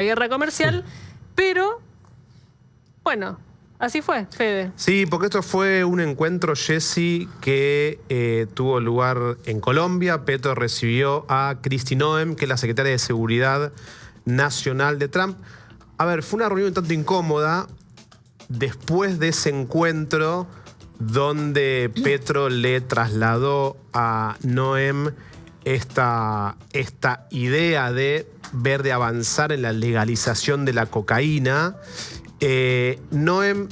guerra comercial, pero bueno, así fue, Fede. Sí, porque esto fue un encuentro, Jessy, que tuvo lugar en Colombia. Petro recibió a Kristi Noem, que es la secretaria de Seguridad Nacional de Trump. A ver, fue una reunión un tanto incómoda después de ese encuentro donde Petro le trasladó a Noem esta idea de ver de avanzar en la legalización de la cocaína. Noem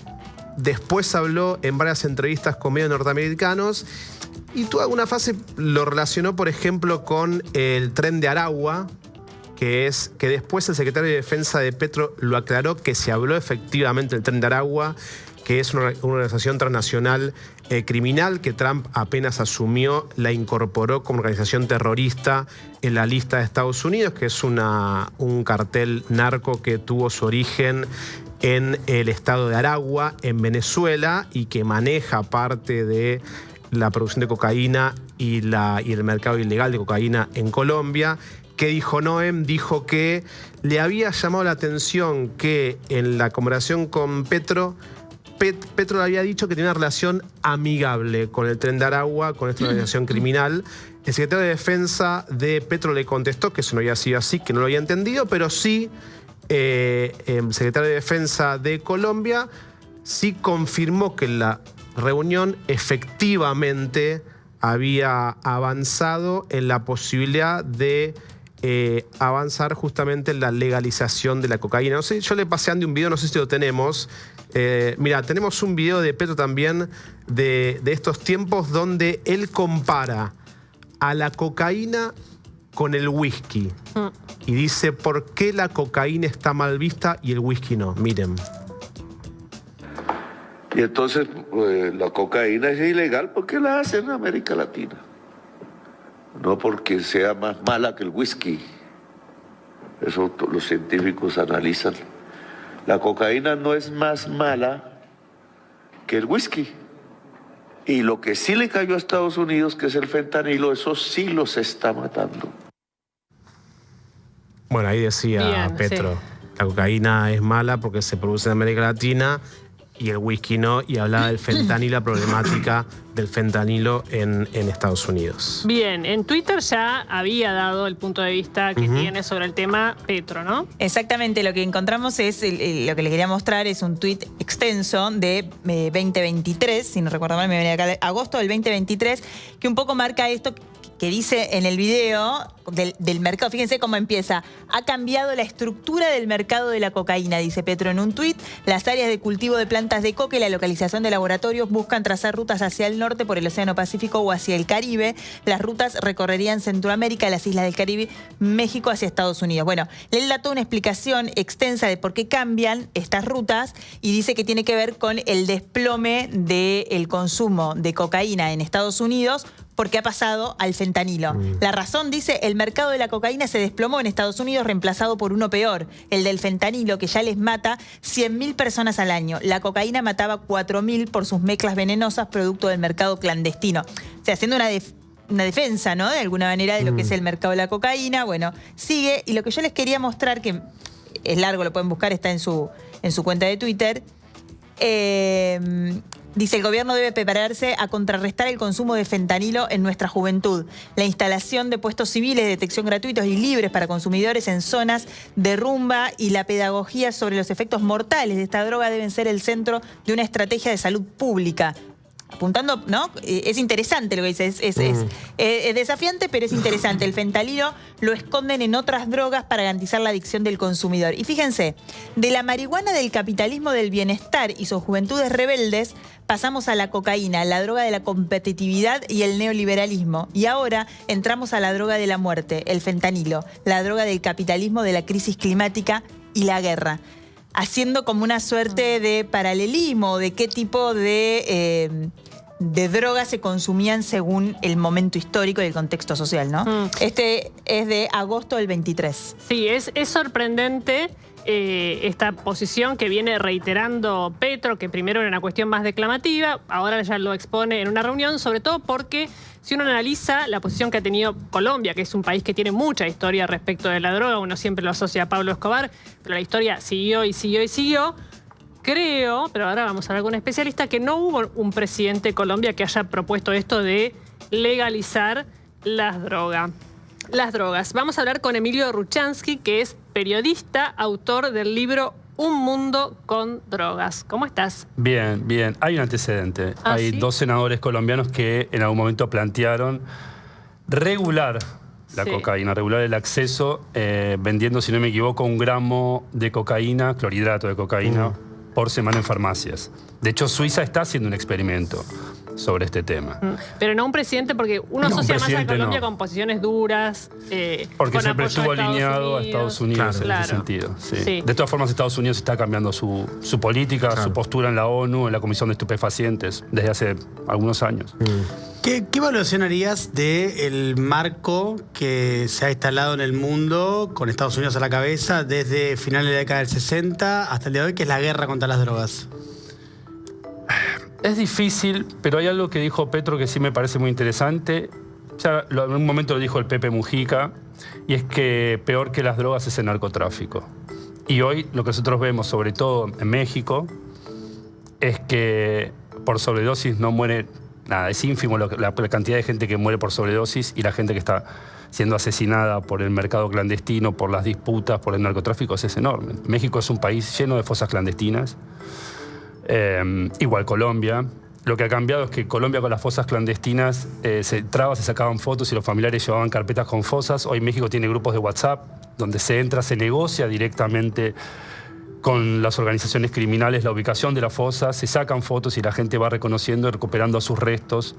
después habló en varias entrevistas con medios norteamericanos y tuvo alguna fase, lo relacionó, por ejemplo, con el tren de Aragua, que después el secretario de Defensa de Petro lo aclaró, que se habló efectivamente del tren de Aragua, que es una organización transnacional criminal que Trump apenas asumió, la incorporó como organización terrorista en la lista de Estados Unidos, que es un cartel narco que tuvo su origen en el estado de Aragua, en Venezuela, y que maneja parte de la producción de cocaína y el mercado ilegal de cocaína en Colombia. ¿Qué dijo Noem? Dijo que le había llamado la atención que en la conversación con Petro le había dicho que tenía una relación amigable con el tren de Aragua, con esta organización criminal. El secretario de Defensa de Petro le contestó que eso no había sido así, que no lo había entendido, pero sí el secretario de Defensa de Colombia sí confirmó que la reunión efectivamente había avanzado en la posibilidad de avanzar justamente en la legalización de la cocaína. No sé, yo le pasé a Andy un video, no sé si lo tenemos. Mira, tenemos un video de Petro también de estos tiempos donde él compara a la cocaína con el whisky. Y dice, ¿por qué la cocaína está mal vista y el whisky no? Miren. Y entonces la cocaína es ilegal porque la hacen en América Latina. No porque sea más mala que el whisky. Eso los científicos analizan. La cocaína no es más mala que el whisky. Y lo que sí le cayó a Estados Unidos, que es el fentanilo, eso sí los está matando. Bueno, ahí decía Bien, Petro, sí. La cocaína es mala porque se produce en América Latina y el whisky no, y hablaba del fentanilo, la problemática del fentanilo en Estados Unidos. Bien, en Twitter ya había dado el punto de vista que tiene sobre el tema Petro, ¿no? Exactamente, lo que encontramos es, lo que le quería mostrar es un tuit extenso de 2023, si no recuerdo mal, me venía acá, de agosto del 2023, que un poco marca esto que dice en el video del mercado. Fíjense cómo empieza. Ha cambiado la estructura del mercado de la cocaína, dice Petro en un tuit. Las áreas de cultivo de plantas de coca y la localización de laboratorios buscan trazar rutas hacia el norte por el Océano Pacífico o hacia el Caribe. Las rutas recorrerían Centroamérica, las islas del Caribe, México hacia Estados Unidos. Bueno, él da toda una explicación extensa de por qué cambian estas rutas y dice que tiene que ver con el desplome del consumo de cocaína en Estados Unidos porque ha pasado al fentanilo. La razón, dice, el mercado de la cocaína se desplomó en Estados Unidos, reemplazado por uno peor, el del fentanilo, que ya les mata 100.000 personas al año. La cocaína mataba 4.000 por sus mezclas venenosas, producto del mercado clandestino. O sea, haciendo una defensa, ¿no?, de alguna manera, de lo que es el mercado de la cocaína. Bueno, sigue, y lo que yo les quería mostrar, que es largo, lo pueden buscar, está en su cuenta de Twitter. Dice, el gobierno debe prepararse a contrarrestar el consumo de fentanilo en nuestra juventud. La instalación de puestos civiles de detección gratuitos y libres para consumidores en zonas de rumba y la pedagogía sobre los efectos mortales de esta droga deben ser el centro de una estrategia de salud pública. Apuntando, ¿no? Es interesante lo que dice, es desafiante, pero es interesante. El fentanilo lo esconden en otras drogas para garantizar la adicción del consumidor. Y fíjense, de la marihuana del capitalismo del bienestar y sus juventudes rebeldes, pasamos a la cocaína, la droga de la competitividad y el neoliberalismo. Y ahora entramos a la droga de la muerte, el fentanilo, la droga del capitalismo, de la crisis climática y la guerra. Haciendo como una suerte de paralelismo de qué tipo de drogas se consumían según el momento histórico y el contexto social, ¿no? Este es de agosto del 23. Sí, es sorprendente esta posición que viene reiterando Petro, que primero era una cuestión más declamativa, ahora ya lo expone en una reunión, sobre todo porque si uno analiza la posición que ha tenido Colombia, que es un país que tiene mucha historia respecto de la droga, uno siempre lo asocia a Pablo Escobar, pero la historia siguió y siguió y siguió. Creo, pero ahora vamos a hablar con un especialista, que no hubo un presidente de Colombia que haya propuesto esto de legalizar las drogas. Vamos a hablar con Emilio Ruchansky, que es periodista, autor del libro Un mundo con drogas. ¿Cómo estás? Bien, bien. Hay un antecedente. Hay ¿sí? 2 senadores colombianos que en algún momento plantearon regular la cocaína, regular el acceso, vendiendo, si no me equivoco, 1 gramo de cocaína, clorhidrato de cocaína, por semana en farmacias. De hecho, Suiza está haciendo un experimento sobre este tema. Pero no un presidente, porque uno asocia más a Colombia con posiciones duras. Porque con siempre apoyo estuvo alineado a Estados Unidos en ese sentido. Sí. Sí. De todas formas, Estados Unidos está cambiando su política, su postura en la ONU, en la Comisión de Estupefacientes, desde hace algunos años. ¿Qué evaluación harías del marco que se ha instalado en el mundo con Estados Unidos a la cabeza desde finales de la década del 60 hasta el día de hoy, que es la guerra contra las drogas? Es difícil, pero hay algo que dijo Petro que sí me parece muy interesante. Ya en un momento lo dijo el Pepe Mujica, y es que peor que las drogas es el narcotráfico. Y hoy lo que nosotros vemos, sobre todo en México, es que por sobredosis no muere nada. Es ínfimo la cantidad de gente que muere por sobredosis, y la gente que está siendo asesinada por el mercado clandestino, por las disputas, por el narcotráfico, es enorme. México es un país lleno de fosas clandestinas. Igual Colombia. Lo que ha cambiado es que Colombia, con las fosas clandestinas, se sacaban fotos y los familiares llevaban carpetas con fosas. Hoy México tiene grupos de WhatsApp donde se entra, se negocia directamente con las organizaciones criminales la ubicación de la fosa, se sacan fotos y la gente va reconociendo y recuperando sus restos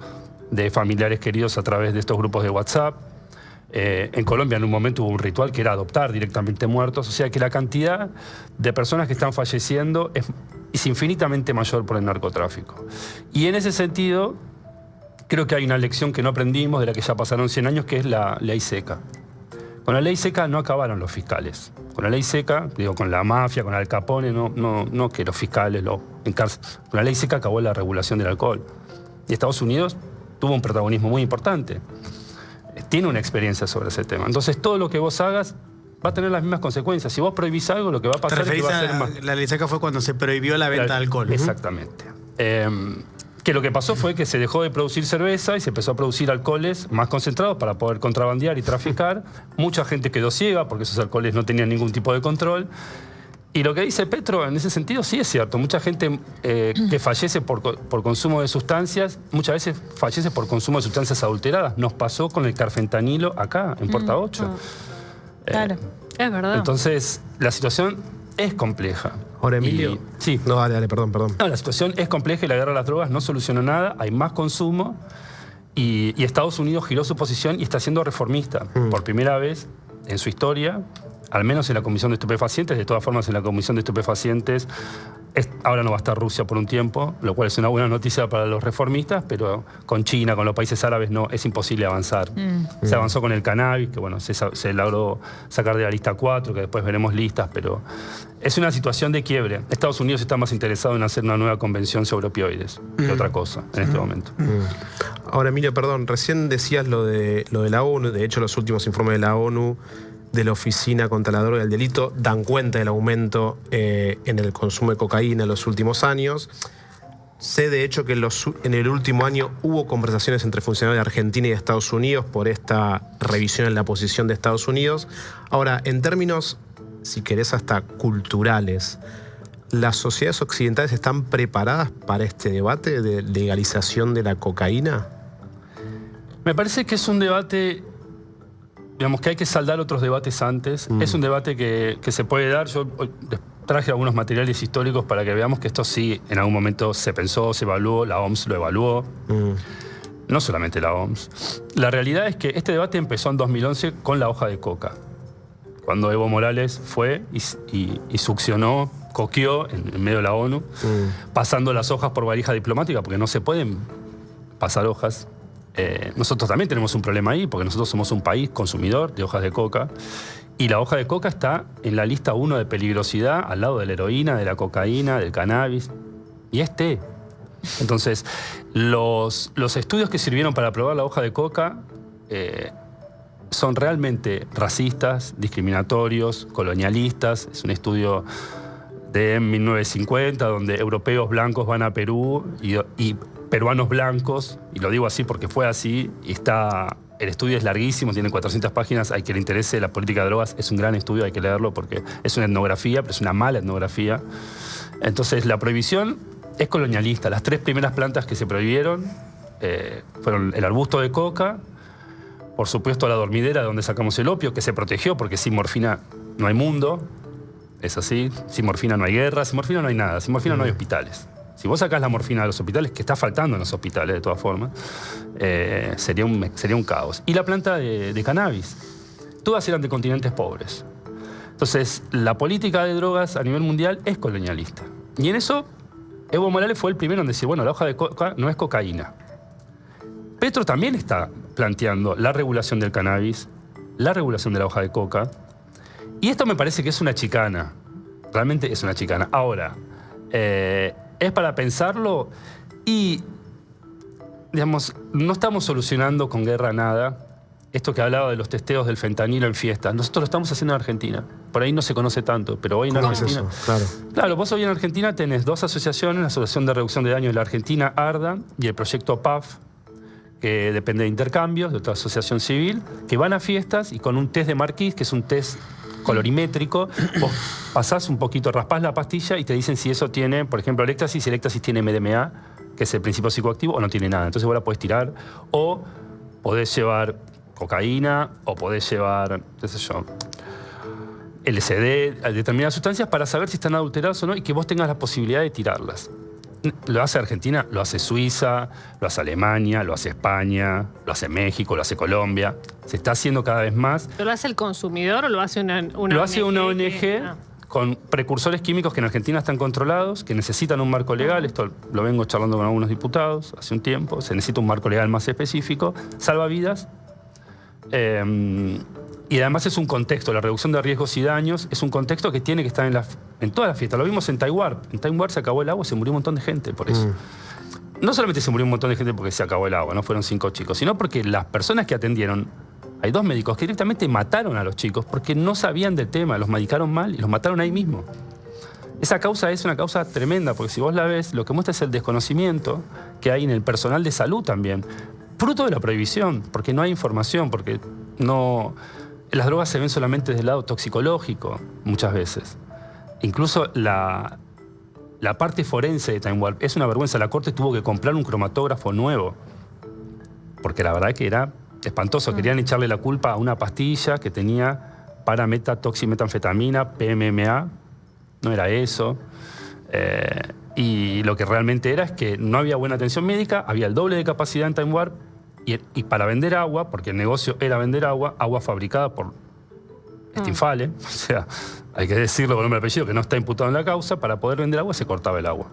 de familiares queridos a través de estos grupos de WhatsApp. En Colombia en un momento hubo un ritual que era adoptar directamente muertos, o sea que la cantidad de personas que están falleciendo es infinitamente mayor por el narcotráfico. Y en ese sentido, creo que hay una lección que no aprendimos, de la que ya pasaron 100 años, que es la ley seca. Con la ley seca no acabaron los fiscales. Con la ley seca, digo, con la mafia, con Al Capone, no que los fiscales lo encarcen. Con la ley seca acabó la regulación del alcohol. Y Estados Unidos tuvo un protagonismo muy importante. Tiene una experiencia sobre ese tema. Entonces, todo lo que vos hagas va a tener las mismas consecuencias. Si vos prohibís algo, lo que va a pasar es que va a ser más... La ley seca fue cuando se prohibió la venta de alcohol. Exactamente. Que lo que pasó fue que se dejó de producir cerveza y se empezó a producir alcoholes más concentrados para poder contrabandear y traficar. Mucha gente quedó ciega porque esos alcoholes no tenían ningún tipo de control. Y lo que dice Petro en ese sentido sí es cierto. Mucha gente que fallece por consumo de sustancias, muchas veces fallece por consumo de sustancias adulteradas. Nos pasó con el carfentanilo acá, en Puerta 8. Claro. Es verdad. Entonces, la situación es compleja. Ahora, Emilio. Sí. No, dale, perdón. No, la situación es compleja y la guerra a las drogas no solucionó nada. Hay más consumo y Estados Unidos giró su posición y está siendo reformista. Por primera vez en su historia, al menos en la Comisión de Estupefacientes. De todas formas, en la Comisión de Estupefacientes ahora no va a estar Rusia por un tiempo, lo cual es una buena noticia para los reformistas, pero con China, con los países árabes, no, es imposible avanzar. Se avanzó con el cannabis, que bueno, se logró sacar de la lista 4, que después veremos listas, pero es una situación de quiebre. Estados Unidos está más interesado en hacer una nueva convención sobre opioides que otra cosa en este momento. Ahora, Emilio, perdón, recién decías lo de la ONU. De hecho, los últimos informes de la ONU, de la Oficina contra la Droga y el Delito, dan cuenta del aumento en el consumo de cocaína en los últimos años. Sé, de hecho, que en el último año hubo conversaciones entre funcionarios de Argentina y de Estados Unidos por esta revisión en la posición de Estados Unidos. Ahora, en términos, si querés, hasta culturales, ¿las sociedades occidentales están preparadas para este debate de legalización de la cocaína? Me parece que es un debate, digamos, que hay que saldar otros debates antes. Es un debate que se puede dar. Yo les traje algunos materiales históricos para que veamos que esto sí en algún momento se pensó, se evaluó, la OMS lo evaluó. No solamente la OMS. La realidad es que este debate empezó en 2011 con la hoja de coca. Cuando Evo Morales fue y succionó, coqueó en medio de la ONU, pasando las hojas por valija diplomática, porque no se pueden pasar hojas. Nosotros también tenemos un problema ahí, porque nosotros somos un país consumidor de hojas de coca, y la hoja de coca está en la lista 1 de peligrosidad, al lado de la heroína, de la cocaína, del cannabis, y es té. Entonces, los estudios que sirvieron para probar la hoja de coca son realmente racistas, discriminatorios, colonialistas. Es un estudio de 1950 donde europeos blancos van a Perú y peruanos blancos, y lo digo así porque fue así, y el estudio es larguísimo, tiene 400 páginas, hay que le interese la política de drogas, es un gran estudio, hay que leerlo porque es una etnografía, pero es una mala etnografía. Entonces, la prohibición es colonialista. Las 3 primeras plantas que se prohibieron fueron el arbusto de coca, por supuesto la dormidera de donde sacamos el opio, que se protegió porque sin morfina no hay mundo, es así, sin morfina no hay guerra, sin morfina no hay nada, sin morfina no hay hospitales. Si vos sacás la morfina de los hospitales, que está faltando en los hospitales de todas formas, sería un caos. Y la planta de cannabis. Todas eran de continentes pobres. Entonces, la política de drogas a nivel mundial es colonialista. Y en eso, Evo Morales fue el primero en decir, bueno, la hoja de coca no es cocaína. Petro también está planteando la regulación del cannabis, la regulación de la hoja de coca. Y esto me parece que es una chicana. Realmente es una chicana. Ahora, es para pensarlo y, digamos, no estamos solucionando con guerra nada. Esto que hablaba de los testeos del fentanilo en fiestas, nosotros lo estamos haciendo en Argentina. Por ahí no se conoce tanto, pero hoy en ¿Cómo es Argentina... eso? Claro. Vos hoy en Argentina tenés 2 asociaciones, la Asociación de Reducción de Daños de la Argentina, ARDA, y el proyecto PAF, que depende de intercambios, de otra asociación civil, que van a fiestas y con un test de Marquis, que es un test colorimétrico, vos pasás un poquito, raspás la pastilla y te dicen si eso tiene, por ejemplo, el éxtasis tiene MDMA, que es el principio psicoactivo, o no tiene nada. Entonces vos la podés tirar, o podés llevar cocaína, o podés llevar, qué sé yo, LSD, determinadas sustancias para saber si están adulteradas o no y que vos tengas la posibilidad de tirarlas. Lo hace Argentina, lo hace Suiza, lo hace Alemania, lo hace España, lo hace México, lo hace Colombia. Se está haciendo cada vez más. ¿Pero lo hace el consumidor o lo hace una ONG? Lo hace una ONG con precursores químicos que en Argentina están controlados, que necesitan un marco legal. Esto lo vengo charlando con algunos diputados hace un tiempo. Se necesita un marco legal más específico. Salva vidas. Y además es un contexto, la reducción de riesgos y daños es un contexto que tiene que estar en todas las fiestas. Lo vimos en Taiwán. En Taiwán se acabó el agua y se murió un montón de gente por eso. No solamente se murió un montón de gente porque se acabó el agua, no fueron 5 chicos, sino porque las personas que atendieron, hay 2 médicos que directamente mataron a los chicos porque no sabían del tema, los medicaron mal y los mataron ahí mismo. Esa causa es una causa tremenda porque si vos la ves, lo que muestra es el desconocimiento que hay en el personal de salud también. Fruto de la prohibición, porque no hay información, porque no... Las drogas se ven solamente desde el lado toxicológico, muchas veces. Incluso la parte forense de Time Warp es una vergüenza. La Corte tuvo que comprar un cromatógrafo nuevo, porque la verdad que era espantoso. Querían echarle la culpa a una pastilla que tenía parametoximetanfetamina, PMMA. No era eso. Y lo que realmente era es que no había buena atención médica, había el doble de capacidad en Time Warp, y para vender agua, porque el negocio era vender agua fabricada por Stinfale, o sea, hay que decirlo con nombre y apellido, que no está imputado en la causa, para poder vender agua se cortaba el agua.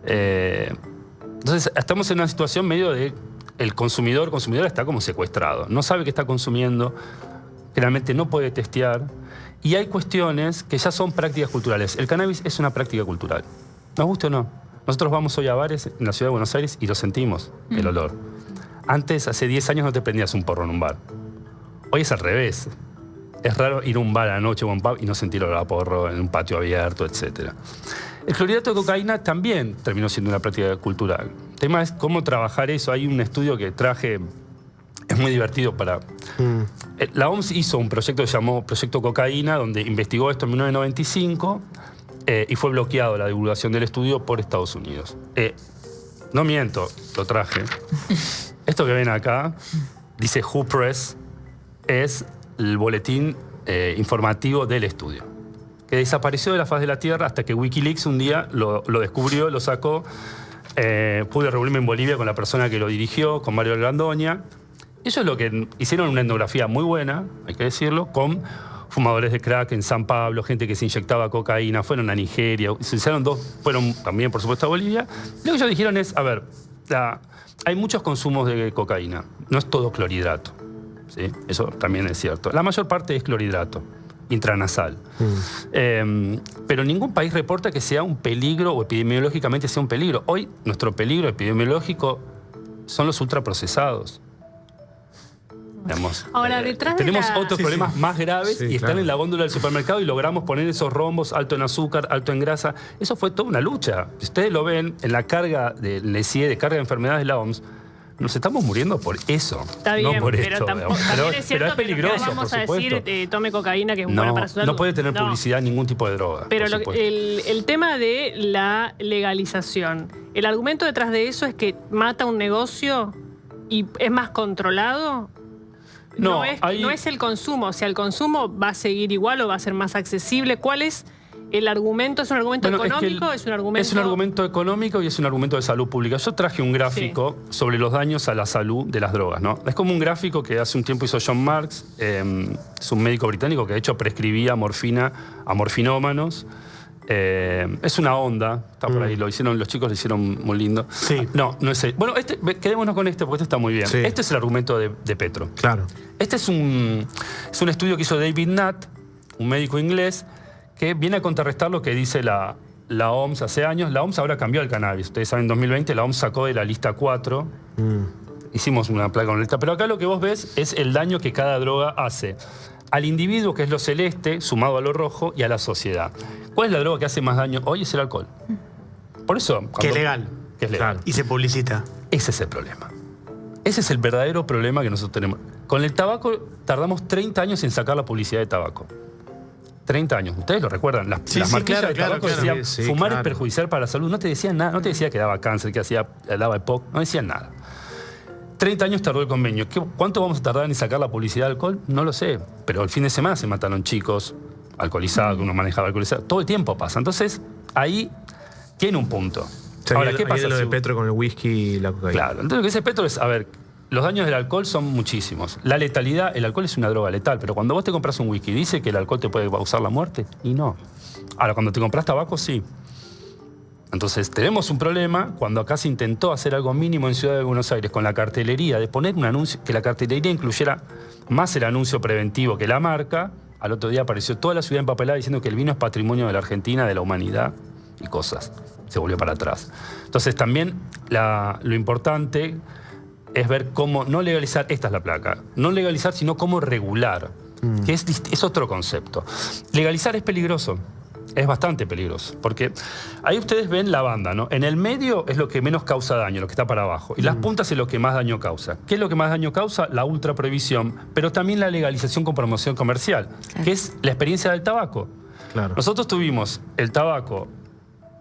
Entonces, estamos en una situación medio de el consumidor está como secuestrado, no sabe qué está consumiendo, generalmente no puede testear, y hay cuestiones que ya son prácticas culturales. El cannabis es una práctica cultural, nos guste o no. Nosotros vamos hoy a bares en la ciudad de Buenos Aires y lo sentimos, el olor. Antes, hace 10 años, no te prendías un porro en un bar. Hoy es al revés. Es raro ir a un bar a la noche o a un pub y no sentir olor a porro en un patio abierto, etc. El clorhidrato de cocaína también terminó siendo una práctica cultural. El tema es cómo trabajar eso. Hay un estudio que traje, es muy divertido para... La OMS hizo un proyecto que se llamó Proyecto Cocaína, donde investigó esto en 1995 y fue bloqueado la divulgación del estudio por Estados Unidos. No miento, lo traje. Esto que ven acá, dice Who Press, es el boletín informativo del estudio, que desapareció de la faz de la Tierra hasta que Wikileaks un día lo descubrió, lo sacó. Pude reunirme en Bolivia con la persona que lo dirigió, con Mario Grandoña. Ellos lo que hicieron una etnografía muy buena, hay que decirlo, con fumadores de crack en San Pablo, gente que se inyectaba cocaína, fueron a Nigeria, se hicieron 2, fueron también, por supuesto, a Bolivia. Lo que ellos dijeron es, a ver, hay muchos consumos de cocaína, no es todo clorhidrato, ¿sí? Eso también es cierto. La mayor parte es clorhidrato, intranasal. Pero ningún país reporta que sea un peligro o epidemiológicamente sea un peligro. Hoy nuestro peligro epidemiológico son los ultraprocesados. Digamos, Ahora, detrás de tenemos la- otros problemas más graves Sí, y están claro. en la góndola del supermercado y logramos poner esos rombos alto en azúcar, alto en grasa. Eso fue toda una lucha. Si ustedes lo ven en la carga de CIE, de carga de enfermedades de la OMS, nos estamos muriendo por eso. Está bien, no por pero esto. tampoco, digamos. también Pero es cierto es peligroso, que no vamos por a decir supuesto. tome cocaína, que es muy buena para su salud. No puede tener No. publicidad ningún tipo de droga. Pero por supuesto. el tema de la legalización, el argumento detrás de eso es que mata un negocio y es más controlado. No, No es el consumo, o sea, el consumo va a seguir igual o va a ser más accesible. ¿Cuál es el argumento? ¿Es un argumento Bueno, económico? ¿Es un argumento...? Es un argumento económico y es un argumento de salud pública. Yo traje un gráfico sobre los daños a la salud de las drogas, ¿no? Es como un gráfico que hace un tiempo hizo John Marks, es un médico británico que de hecho prescribía morfina a morfinómanos. Es una onda, está por ahí, lo hicieron, los chicos lo hicieron muy lindo. Sí. No es el. Bueno, quedémonos con este porque este está muy bien. Sí. Este es el argumento de Petro. Claro. Este es un estudio que hizo David Nutt, un médico inglés, que viene a contrarrestar lo que dice la OMS hace años. La OMS ahora cambió el cannabis. Ustedes saben, en 2020 la OMS sacó de la lista 4. Hicimos una placa con la lista. Pero acá lo que vos ves es el daño que cada droga hace al individuo, que es lo celeste, sumado a lo rojo, y a la sociedad. ¿Cuál es la droga que hace más daño hoy? Es el alcohol. Por eso... Que es legal. Que es legal. Claro. Y se publicita. Ese es el problema. Ese es el verdadero problema que nosotros tenemos. Con el tabaco tardamos 30 años en sacar la publicidad de tabaco. 30 años. Ustedes lo recuerdan. Las Sí, marquillas claro, de tabaco claro, decían sí, fumar claro. es perjudicial para la salud. No te decían nada. No te decía que daba cáncer, que daba EPOC. No decían nada. 30 años tardó el convenio. ¿Cuánto vamos a tardar en sacar la publicidad de alcohol? No lo sé. Pero el fin de semana se mataron chicos alcoholizados, que uno manejaba alcoholizado. Todo el tiempo pasa. Entonces, ahí tiene un punto. O sea, Ahora, ahí ¿qué pasa? lo de si- Petro con el whisky y la cocaína. Claro, entonces lo que dice Petro es, a ver, los daños del alcohol son muchísimos. La letalidad, el alcohol es una droga letal, pero cuando vos te compras un whisky, ¿dice que el alcohol te puede causar la muerte? Y no. Ahora, cuando te compras tabaco, sí. Entonces, tenemos un problema cuando acá se intentó hacer algo mínimo en Ciudad de Buenos Aires con la cartelería, de poner un anuncio, que la cartelería incluyera más el anuncio preventivo que la marca. Al otro día apareció toda la ciudad empapelada diciendo que el vino es patrimonio de la Argentina, de la humanidad y cosas. Se volvió para atrás. Entonces, también lo importante es ver cómo no legalizar, esta es la placa, no legalizar, sino cómo regular, que es otro concepto. Legalizar es peligroso. Es bastante peligroso, porque ahí ustedes ven la banda, ¿no? En el medio es lo que menos causa daño, lo que está para abajo. Y las puntas es lo que más daño causa. ¿Qué es lo que más daño causa? La ultraprohibición, pero también la legalización con promoción comercial, que es la experiencia del tabaco. Claro. Nosotros tuvimos el tabaco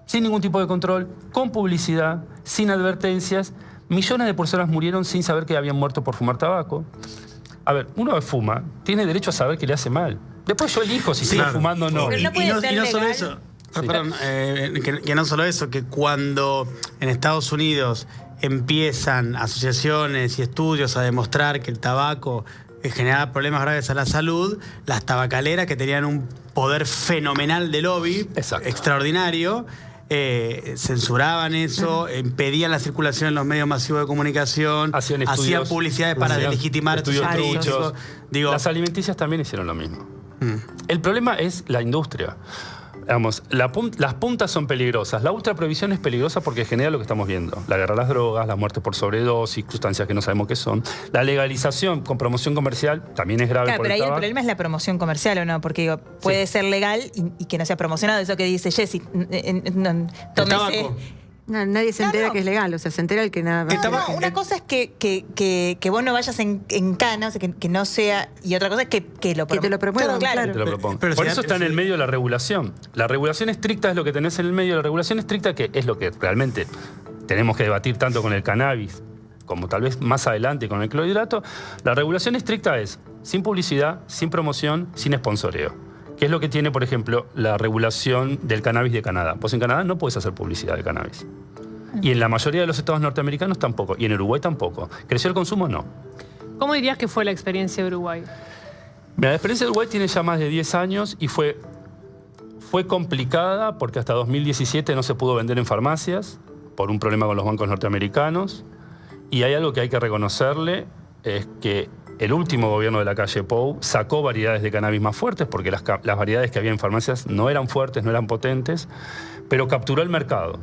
sin ningún tipo de control, con publicidad, sin advertencias. Millones de personas murieron sin saber que habían muerto por fumar tabaco. A ver, uno que fuma tiene derecho a saber que le hace mal. Después yo elijo si sigo claro. fumando o no. Pero no puede ser no solo legal. eso. Perdón, que no solo eso, que cuando en Estados Unidos empiezan asociaciones y estudios a demostrar que el tabaco generaba problemas graves a la salud, las tabacaleras, que tenían un poder fenomenal de lobby, Exacto. extraordinario, censuraban eso, impedían la circulación en los medios masivos de comunicación, Hacían hacían estudios, publicidades para hacían delegitimar estos estudios servicios. truchos. Digo, Las alimenticias también hicieron lo mismo. El problema es la industria. Digamos, las puntas son peligrosas. La ultraprohibición es peligrosa porque genera lo que estamos viendo. La guerra a las drogas, las muertes por sobredosis, sustancias que no sabemos qué son. La legalización con promoción comercial también es grave Claro, por pero el ahí el tabaco. problema es la promoción comercial, ¿o no? Porque digo, puede ser legal y que no sea promocionado. Eso que dice Jessy. el Tómese. tabaco. No, nadie se entera que es legal, o sea, se entera el que nada más. No, una cosa es que vos no vayas en cana, o sea, que no sea. Y otra cosa es que lo Que te lo promuevan, Te lo propongo. Pero Por si eso antes- está en el medio de la regulación. La regulación estricta es lo que tenés en el medio. La regulación estricta, que es lo que realmente tenemos que debatir tanto con el cannabis como tal vez más adelante con el clorhidrato. La regulación estricta es sin publicidad, sin promoción, sin sponsoreo. ¿Qué es lo que tiene, por ejemplo, la regulación del cannabis de Canadá? Vos en Canadá no puedes hacer publicidad de cannabis. Y en la mayoría de los estados norteamericanos tampoco. Y en Uruguay tampoco. ¿Creció el consumo? No. ¿Cómo dirías que fue la experiencia de Uruguay? Mira, la experiencia de Uruguay tiene ya más de 10 años y fue complicada porque hasta 2017 no se pudo vender en farmacias por un problema con los bancos norteamericanos. Y hay algo que hay que reconocerle, es que el último gobierno de la calle Pou sacó variedades de cannabis más fuertes porque las variedades que había en farmacias no eran fuertes, no eran potentes, pero capturó el mercado.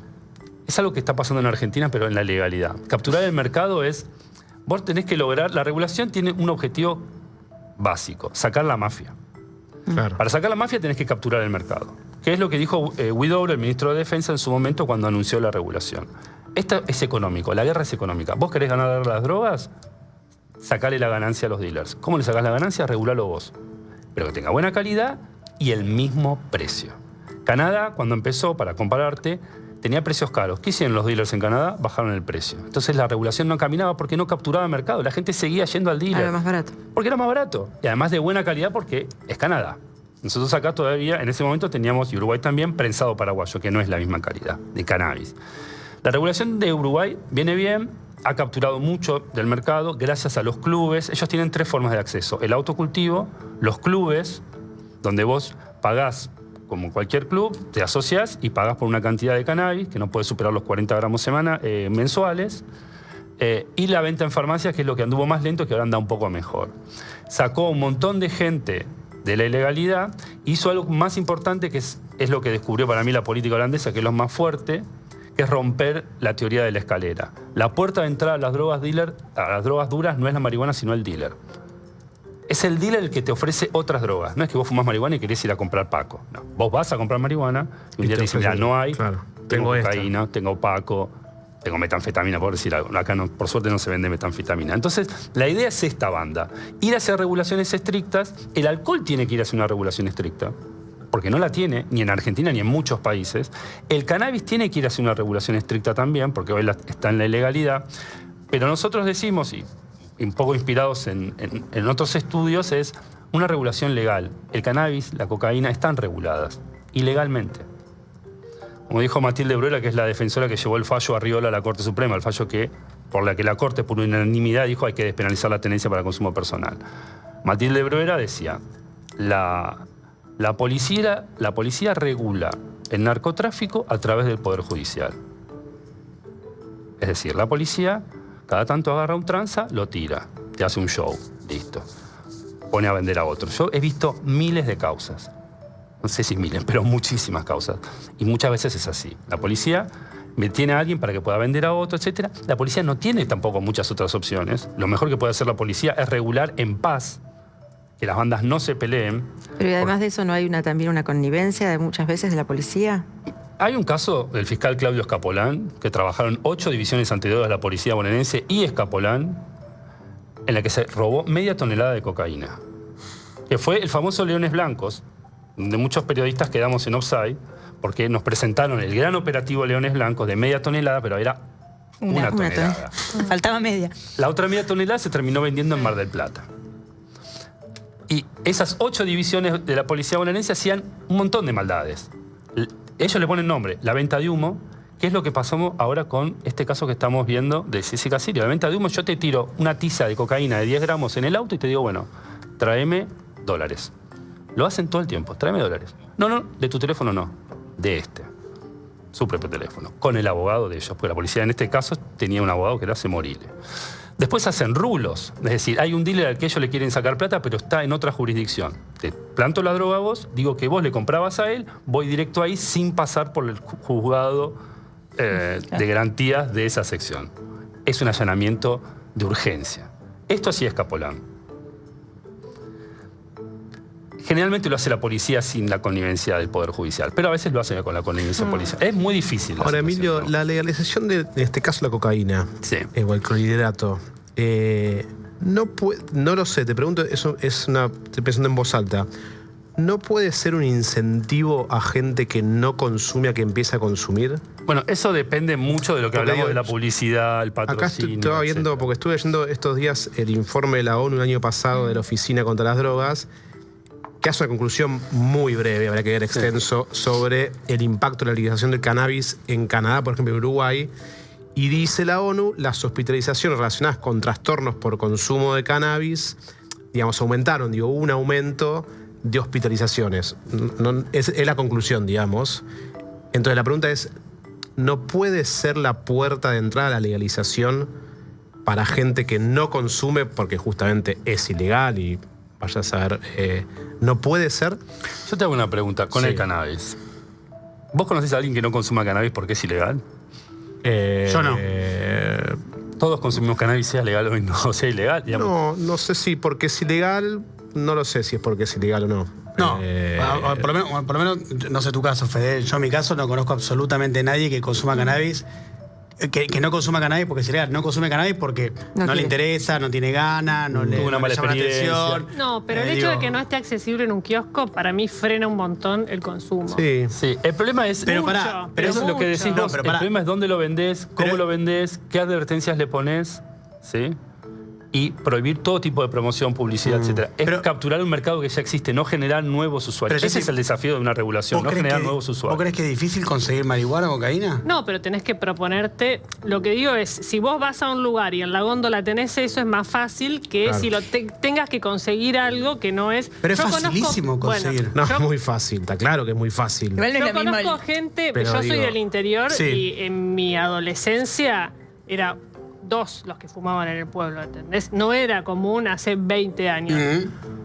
Es algo que está pasando en Argentina, pero en la legalidad. Capturar el mercado es, vos tenés que lograr, la regulación tiene un objetivo básico, sacar la mafia. Claro. Para sacar la mafia tenés que capturar el mercado, que es lo que dijo Widow, el ministro de Defensa, en su momento cuando anunció la regulación. Esto es económico, la guerra es económica. ¿Vos querés ganar las drogas? Sacale la ganancia a los dealers. ¿Cómo le sacás la ganancia? Regulalo vos. Pero que tenga buena calidad y el mismo precio. Canadá, cuando empezó, para compararte, tenía precios caros. ¿Qué hicieron los dealers en Canadá? Bajaron el precio. Entonces la regulación no caminaba porque no capturaba el mercado. La gente seguía yendo al dealer. Era más barato. Porque era más barato. Y además de buena calidad porque es Canadá. Nosotros acá todavía, en ese momento teníamos, y Uruguay también, prensado paraguayo, que no es la misma calidad de cannabis. La regulación de Uruguay viene bien, ha capturado mucho del mercado gracias a los clubes. Ellos tienen 3 formas de acceso. El autocultivo, los clubes, donde vos pagás como cualquier club, te asociás y pagás por una cantidad de cannabis que no puede superar los 40 gramos mensuales. Y la venta en farmacias, que es lo que anduvo más lento, que ahora anda un poco mejor. Sacó un montón de gente de la ilegalidad, hizo algo más importante, que es lo que descubrió para mí la política holandesa, que es lo más fuerte, que es romper la teoría de la escalera. La puerta de entrada a las drogas duras no es la marihuana, sino el dealer. Es el dealer el que te ofrece otras drogas. No es que vos fumás marihuana y querés ir a comprar Paco. No. Vos vas a comprar marihuana y un día te dicen, mira, no hay, claro, tengo cocaína, esta, tengo Paco, tengo metanfetamina, por decir algo. Acá no, por suerte no se vende metanfetamina. Entonces, la idea es esta banda. Ir hacia regulaciones estrictas. El alcohol tiene que ir hacia una regulación estricta, porque no la tiene, ni en Argentina ni en muchos países. El cannabis tiene que ir hacia una regulación estricta también, porque hoy está en la ilegalidad. Pero nosotros decimos, y un poco inspirados en otros estudios, es una regulación legal. El cannabis, la cocaína están reguladas, ilegalmente. Como dijo Matilde Bruera, que es la defensora que llevó el fallo a Riola a la Corte Suprema, el fallo por la que la Corte, por unanimidad, dijo hay que despenalizar la tenencia para consumo personal. Matilde Bruera decía, la policía regula el narcotráfico a través del Poder Judicial. Es decir, la policía cada tanto agarra un tranza, lo tira, te hace un show, listo. Pone a vender a otro. Yo he visto miles de causas. No sé si miles, pero muchísimas causas. Y muchas veces es así. La policía tiene a alguien para que pueda vender a otro, etc. La policía no tiene tampoco muchas otras opciones. Lo mejor que puede hacer la policía es regular en paz, que las bandas no se peleen. Pero y además de eso, ¿no hay también una connivencia de muchas veces de la policía? Hay un caso del fiscal Claudio Escapolán, que trabajaron 8 divisiones antidrogas de la policía bonaerense y Escapolán, en la que se robó media tonelada de cocaína. Que fue el famoso Leones Blancos, donde muchos periodistas quedamos en offside, porque nos presentaron el gran operativo Leones Blancos de media tonelada, pero era una tonelada. Faltaba media. La otra media tonelada se terminó vendiendo en Mar del Plata. Y esas 8 divisiones de la policía bonaerense hacían un montón de maldades. Ellos le ponen nombre, la venta de humo, que es lo que pasó ahora con este caso que estamos viendo de Cecilia Sirio. La venta de humo, yo te tiro una tiza de cocaína de 10 gramos en el auto y te digo, bueno, tráeme dólares. Lo hacen todo el tiempo, tráeme dólares. No, de tu teléfono no, de este. Su propio teléfono, con el abogado de ellos, porque la policía en este caso tenía un abogado que era Semorile. Después hacen rulos, es decir, hay un dealer al que ellos le quieren sacar plata, pero está en otra jurisdicción. Te planto la droga a vos, digo que vos le comprabas a él, voy directo ahí sin pasar por el juzgado de garantías de esa sección. Es un allanamiento de urgencia. Esto sí es Escapolán. Generalmente lo hace la policía sin la connivencia del Poder Judicial, pero a veces lo hace con la connivencia policial. Es muy difícil. Ahora, Emilio, la legalización de, en este caso, la cocaína, sí, o el clorhidrato, no lo sé, te pregunto, estoy pensando en voz alta, ¿no puede ser un incentivo a gente que no consume a que empiece a consumir? Bueno, eso depende mucho de lo que hablamos de la publicidad, el patrocinio. Acá estaba viendo, porque estuve leyendo estos días el informe de la ONU el año pasado de la Oficina contra las Drogas, que hace una conclusión muy breve, habrá que ver extenso, sobre el impacto de la legalización del cannabis en Canadá, por ejemplo, en Uruguay. Y dice la ONU, las hospitalizaciones relacionadas con trastornos por consumo de cannabis, digamos, aumentaron, hubo un aumento de hospitalizaciones. Es la conclusión, digamos. Entonces la pregunta es, ¿no puede ser la puerta de entrada a la legalización para gente que no consume porque justamente es ilegal y vaya a saber, no puede ser. Yo te hago una pregunta con Sí. el cannabis. ¿Vos conocés a alguien que no consuma cannabis porque es ilegal? Yo no. Todos consumimos cannabis, sea legal o no sea ilegal. Digamos. No sé si porque es ilegal, no lo sé si es porque es ilegal o no. No, por lo menos, no sé tu caso, Fede. Yo en mi caso no conozco absolutamente a nadie que consuma cannabis. Que no consuma cannabis porque es ilegal. No consume cannabis porque no le quiere. interesa, no tiene ganas, no le Tuvo una no le mala llama la experiencia. atención. No, pero el hecho de que no esté accesible en un kiosco, para mí frena un montón el consumo. Sí. Sí, el problema es... Pero Mucho, pará, pero eso es lo que decís mucho. vos. No, pero el pará. problema es dónde lo vendés, cómo Pero- lo vendés, qué advertencias le pones, ¿sí? Y prohibir todo tipo de promoción, publicidad, etcétera. Es Pero- capturar un mercado que ya existe, no generar nuevos usuarios. Pero, Ese Jessy, es el desafío de una regulación, no generar nuevos ¿Vos usuarios. crees que es difícil conseguir marihuana o cocaína? No, pero tenés que proponerte. Lo que digo es, si vos vas a un lugar y en la góndola tenés eso, es más fácil que Claro. si tengas que conseguir algo que no es. Pero es Yo conozco- facilísimo conseguir. No, yo- es muy fácil, está claro que es muy fácil. Igual no es Yo lo mismo. conozco gente, Pero yo soy digo, del interior sí. y en mi adolescencia era 2 los que fumaban en el pueblo, ¿entendés? No era común hace 20 años.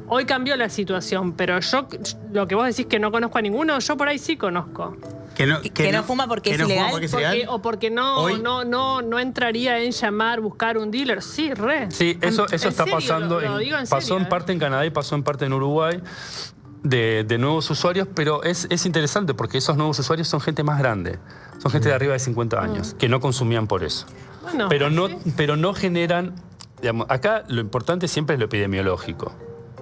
Hoy cambió la situación, pero yo, lo que vos decís que no conozco a ninguno, yo por ahí sí conozco. Que no fuma porque que es no fuma ilegal. porque es Porque- ilegal. o porque Hoy- no entraría en llamar, buscar un dealer. Sí, re. Sí, eso En está serio, pasando. lo digo en pasó serio, en parte en Canadá y pasó en parte en Uruguay de nuevos usuarios, pero es interesante porque esos nuevos usuarios son gente más grande. Son gente de arriba de 50 años, que no consumían por eso. Bueno, Pero no generan... Digamos, acá lo importante siempre es lo epidemiológico.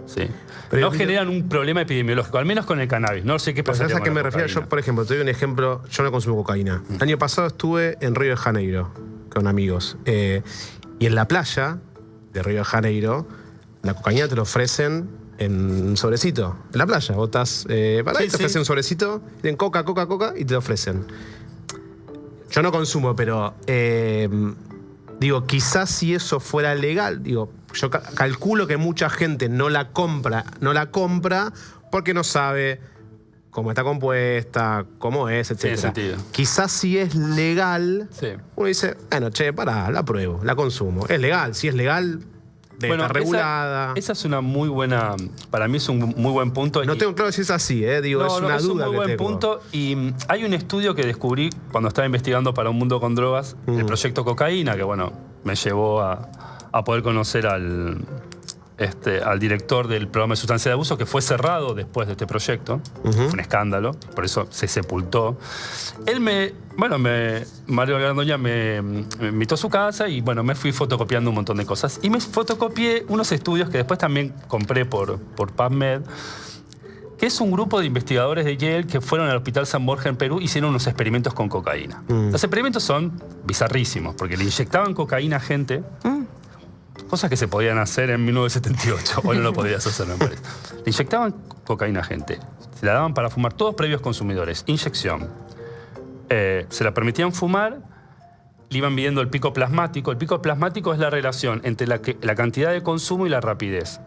¿sí? Pero No generan un problema epidemiológico, al menos con el cannabis. No sé qué Pues pasa. ¿sabes a qué me refiero? Yo, por ejemplo, te doy un ejemplo. Yo no consumo cocaína. El año pasado estuve en Río de Janeiro con amigos. Y en la playa de Río de Janeiro, la cocaína te lo ofrecen en un sobrecito. En la playa. Vos estás para ahí, Sí, te ofrecen un sobrecito, tienen coca y te lo ofrecen. Yo no consumo, pero digo, quizás si eso fuera legal, digo, yo calculo que mucha gente no la compra porque no sabe cómo está compuesta, cómo es, etc. Tiene sentido. Quizás si es legal, Sí. uno dice, bueno, che, pará, la pruebo, la consumo. Es legal, si es legal, debe estar regulada. Esa es una muy buena... Para mí es un muy buen punto. No y- tengo claro si es así, digo, es una es un duda muy que buen tengo. punto. Y hay un estudio que descubrí cuando estaba investigando para Un Mundo con Drogas, el proyecto Cocaína, que bueno, me llevó a poder conocer al director del programa de sustancia de abuso, que fue cerrado después de este proyecto. Fue un escándalo, por eso se sepultó. Él Mario Garandoña me invitó a su casa y bueno, me fui fotocopiando un montón de cosas. Y me fotocopié unos estudios que después también compré por PubMed, que es un grupo de investigadores de Yale que fueron al Hospital San Borja en Perú y hicieron unos experimentos con cocaína. Los experimentos son bizarrísimos, porque le inyectaban cocaína a gente, cosas que se podían hacer en 1978, hoy no lo podías hacer, me parece. Le inyectaban cocaína a gente, se la daban para fumar, todos previos consumidores, inyección. Se la permitían fumar, le iban midiendo el pico plasmático. El pico plasmático es la relación entre la cantidad de consumo y la rapidez.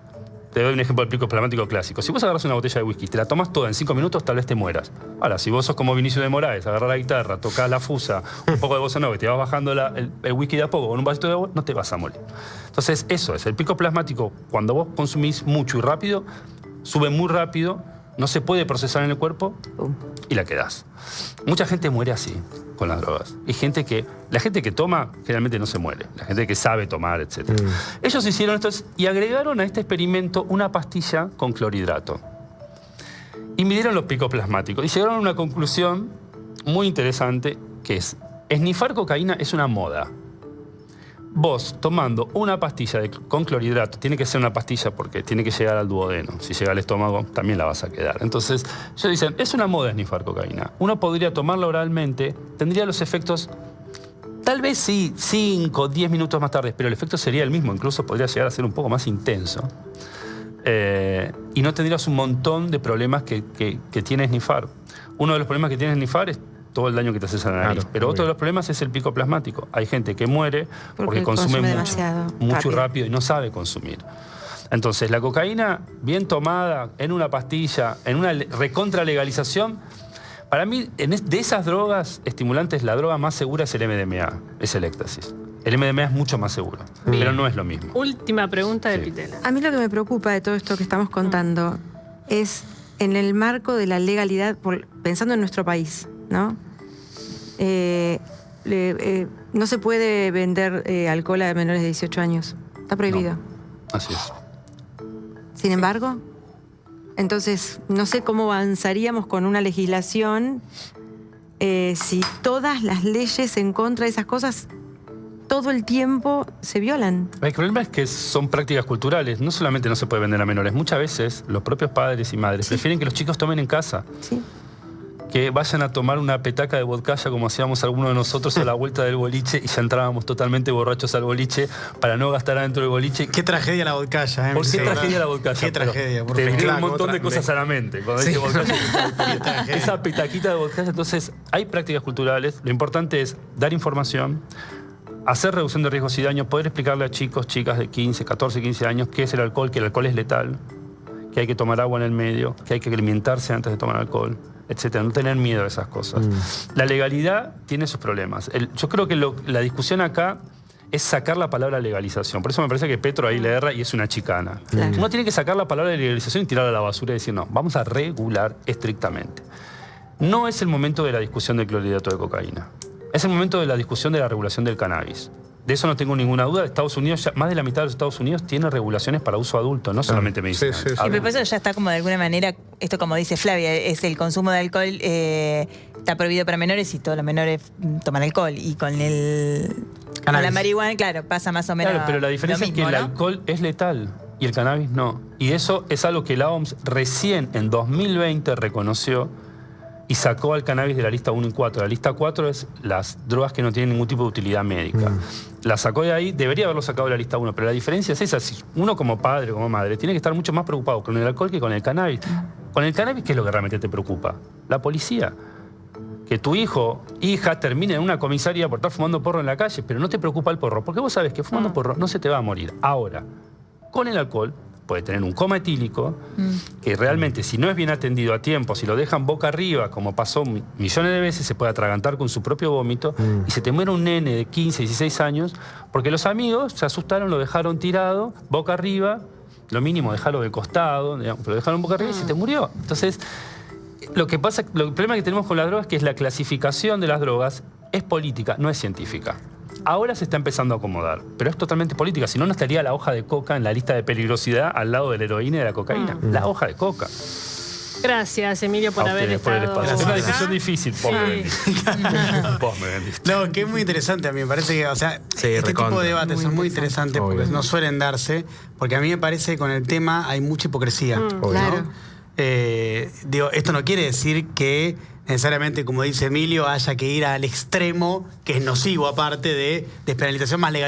Te doy un ejemplo del pico plasmático clásico. Si vos agarras una botella de whisky, te la tomas toda en 5 minutos, tal vez te mueras. Ahora, si vos sos como Vinicio de Moraes, agarrás la guitarra, tocás la fusa, un poco de bossa nova y te vas bajando el whisky de a poco con un vasito de agua, no te vas a morir. Entonces, eso es. El pico plasmático, cuando vos consumís mucho y rápido, sube muy rápido, no se puede procesar en el cuerpo y la quedás. Mucha gente muere así con las drogas. Y la gente que toma generalmente no se muere. La gente que sabe tomar, etc. Ellos hicieron esto y agregaron a este experimento una pastilla con clorhidrato. Y midieron los picos plasmáticos. Y llegaron a una conclusión muy interesante, que es, esnifar cocaína es una moda. Vos tomando una pastilla con clorhidrato, tiene que ser una pastilla porque tiene que llegar al duodeno. Si llega al estómago, también la vas a quedar. Entonces, ellos dicen, es una moda esnifar cocaína. Uno podría tomarla oralmente, tendría los efectos, tal vez sí, 5, 10 minutos más tarde, pero el efecto sería el mismo, incluso podría llegar a ser un poco más intenso. Y no tendrías un montón de problemas que tiene esnifar. Uno de los problemas que tiene esnifar es todo el daño que te haces a la nariz. Claro, Pero otro obvio. de los problemas es el pico plasmático. Hay gente que muere porque consume consume mucho, demasiado mucho rápido. rápido y no sabe consumir. Entonces, la cocaína, bien tomada, en una pastilla, en una recontralegalización, para mí, de esas drogas estimulantes, la droga más segura es el MDMA, es el éxtasis. El MDMA es mucho más seguro, pero no es lo mismo. Última pregunta de Sí. Pitela. A mí lo que me preocupa de todo esto que estamos contando es en el marco de la legalidad, pensando en nuestro país, ¿no? No se puede vender alcohol a menores de 18 años. Está prohibido. No. Así es. Sin embargo, entonces no sé cómo avanzaríamos con una legislación si todas las leyes en contra de esas cosas todo el tiempo se violan. El problema es que son prácticas culturales. No solamente no se puede vender a menores. Muchas veces los propios padres y madres prefieren que los chicos tomen en casa. Sí. Que vayan a tomar una petaca de vodka, como hacíamos algunos de nosotros a la vuelta del boliche, y ya entrábamos totalmente borrachos al boliche para no gastar adentro del boliche. Qué tragedia la vodkaya, ¿eh? ¿Por qué tragedia la vodka? Qué tragedia, por Te favor. viene un Claro, montón de cosas a la mente cuando dice vodka. Esa petaquita de vodka. Entonces, hay prácticas culturales. Lo importante es dar información, hacer reducción de riesgos y daños, poder explicarle a chicos, chicas de 15, 14, 15 años qué es el alcohol, que el alcohol es letal, que hay que tomar agua en el medio, que hay que alimentarse antes de tomar alcohol, etcétera. No tener miedo a esas cosas. La legalidad tiene sus problemas. Yo creo que la discusión acá es sacar la palabra legalización. Por eso me parece que Petro ahí le erra y es una chicana. Claro. Uno tiene que sacar la palabra legalización y tirarla a la basura y decir, no, vamos a regular estrictamente. No es el momento de la discusión del clorhidrato de cocaína. Es el momento de la discusión de la regulación del cannabis. De eso no tengo ninguna duda. Estados Unidos, más de la mitad de los Estados Unidos tiene regulaciones para uso adulto, no solamente medicinal. sí, sí. Y por eso ya está como de alguna manera, esto como dice Flavia, es el consumo de alcohol está prohibido para menores y todos los menores toman alcohol. Y con con la marihuana, claro, pasa más o menos. Claro, pero la diferencia lo mismo, es que el ¿no? alcohol es letal y el cannabis no. Y eso es algo que la OMS recién en 2020 reconoció y sacó al cannabis de la lista 1 y 4. La lista 4 es las drogas que no tienen ningún tipo de utilidad médica. La sacó de ahí, debería haberlo sacado de la lista 1, pero la diferencia es esa. Si uno como padre, como madre, tiene que estar mucho más preocupado con el alcohol que con el cannabis. Con el cannabis, ¿qué es lo que realmente te preocupa? La policía. Que tu hijo, hija, termine en una comisaría por estar fumando porro en la calle, pero no te preocupa el porro, porque vos sabés que fumando porro no se te va a morir. Ahora, con el alcohol puede tener un coma etílico, que realmente si no es bien atendido a tiempo, si lo dejan boca arriba, como pasó millones de veces, se puede atragantar con su propio vómito y se te muere un nene de 15, 16 años, porque los amigos se asustaron, lo dejaron tirado, boca arriba, lo mínimo dejarlo de costado, digamos, pero lo dejaron boca arriba y se te murió. Entonces, el problema que tenemos con las drogas es que la clasificación de las drogas es política, no es científica. Ahora se está empezando a acomodar, pero es totalmente política. Si no, no estaría la hoja de coca en la lista de peligrosidad al lado de la heroína y de la cocaína. La hoja de coca. Gracias, Emilio, por A haber ustedes por el estado. espacio. Es una acá. decisión difícil, vos me vendiste. Vos me vendiste. No, que es muy interesante a mí. Me parece que, o sea, Sí, este recontra. tipo de debates son muy interesantes porque Obvio. no suelen darse, porque a mí me parece que con el tema hay mucha hipocresía. ¿no? Claro. Digo, esto no quiere decir que necesariamente, como dice Emilio, haya que ir al extremo, que es nocivo aparte de despenalización más legal.